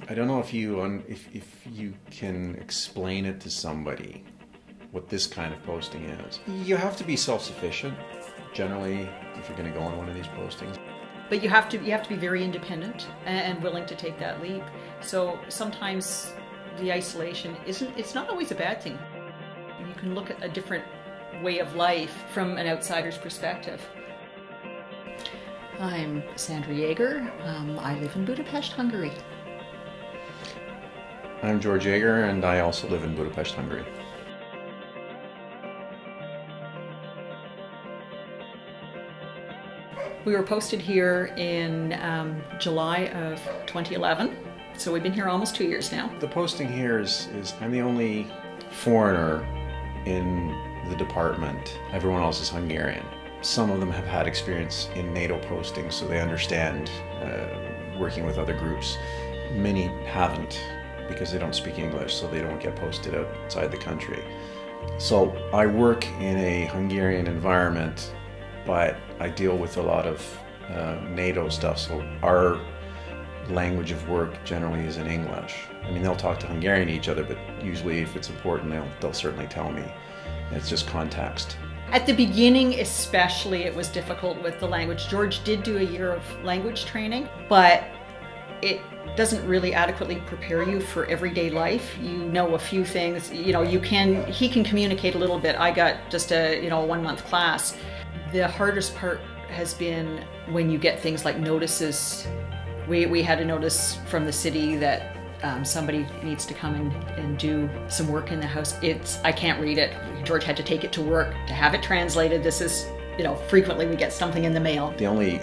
I don't know if you can explain it to somebody what this kind of posting is. You have to be self-sufficient, generally, if you're going to go on one of these postings. But you have to be very independent and willing to take that leap. So sometimes the isolation it's not always a bad thing. You can look at a different way of life from an outsider's perspective. I'm Sandra Jager. I live in Budapest, Hungary. I'm George Jager, and I also live in Budapest, Hungary. We were posted here in July of 2011, so we've been here almost 2 years now. The posting here is I'm the only foreigner in the department. Everyone else is Hungarian. Some of them have had experience in NATO postings, so they understand working with other groups. Many haven't, because they don't speak English, so they don't get posted outside the country. So I work in a Hungarian environment, but I deal with a lot of NATO stuff, so our language of work generally is in English. I mean, they'll talk to Hungarian to each other, but usually if it's important, they'll certainly tell me. It's just context. At the beginning especially, it was difficult with the language. George did do a year of language training, but it doesn't really adequately prepare you for everyday life. You know a few things, you know, he can communicate a little bit. I got just a 1 month class. The hardest part has been when you get things like notices. We had a notice from the city that somebody needs to come and do some work in the house. I can't read it. George had to take it to work to have it translated. This is, frequently we get something in the mail. The only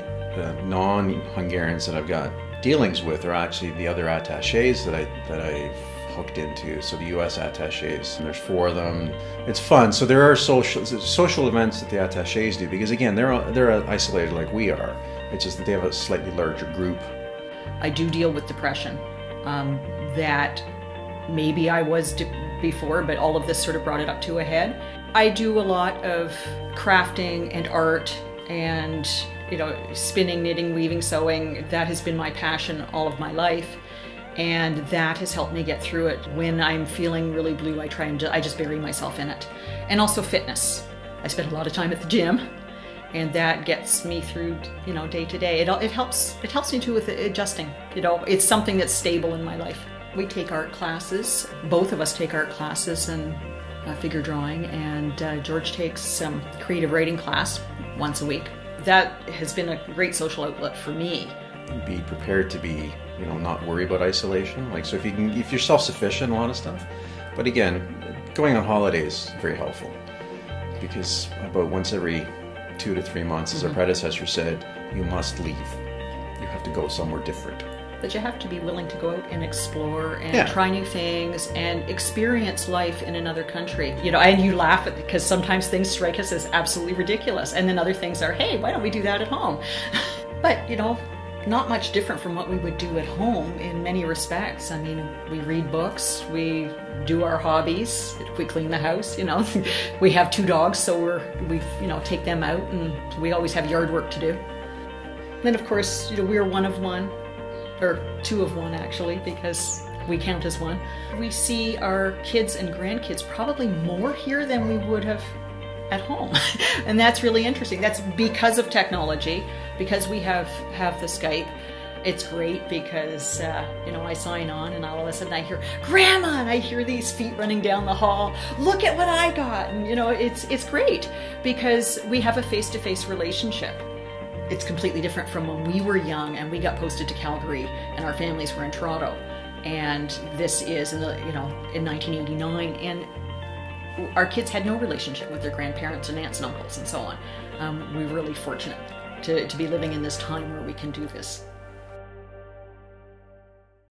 non-Hungarians that I've got dealings with are actually the other attachés that I've hooked into. So the U.S. attachés, and there's 4 of them. It's fun. So there are social events that the attachés do, because again, they're isolated like we are. It's just that they have a slightly larger group. I do deal with depression. That maybe I was before, but all of this sort of brought it up to a head. I do a lot of crafting and art and spinning, knitting, weaving, sewing. That has been my passion all of my life, and that has helped me get through it. When I'm feeling really blue, I just bury myself in it. And also fitness. I spend a lot of time at the gym, and that gets me through day to day. It helps me too with adjusting. It's something that's stable in my life. We take art classes. Both of us take art classes and figure drawing, and George takes some creative writing class once a week. That has been a great social outlet for me. Be prepared to be, not worry about isolation. So if you're self-sufficient, a lot of stuff. But again, going on holidays is very helpful, because about once every 2 to 3 months, as our predecessor said, you must leave. You have to go somewhere different. But you have to be willing to go out and explore and try new things and experience life in another country. And you laugh at it because sometimes things strike us as absolutely ridiculous, and then other things are, hey, why don't we do that at home? But not much different from what we would do at home in many respects. I mean, we read books, we do our hobbies, we clean the house, We have 2 dogs, so we take them out, and we always have yard work to do. And then of course, we're 1 of 1, or 2 of 1 actually, because we count as 1. We see our kids and grandkids probably more here than we would have at home. And that's really interesting. That's because of technology, because we have the Skype. It's great because, I sign on and all of a sudden I hear, Grandma, and I hear these feet running down the hall. Look at what I got. And, it's great because we have a face-to-face relationship. It's completely different from when we were young and we got posted to Calgary and our families were in Toronto. And this is in 1989. And our kids had no relationship with their grandparents and aunts and uncles and so on. We're really fortunate to be living in this time where we can do this.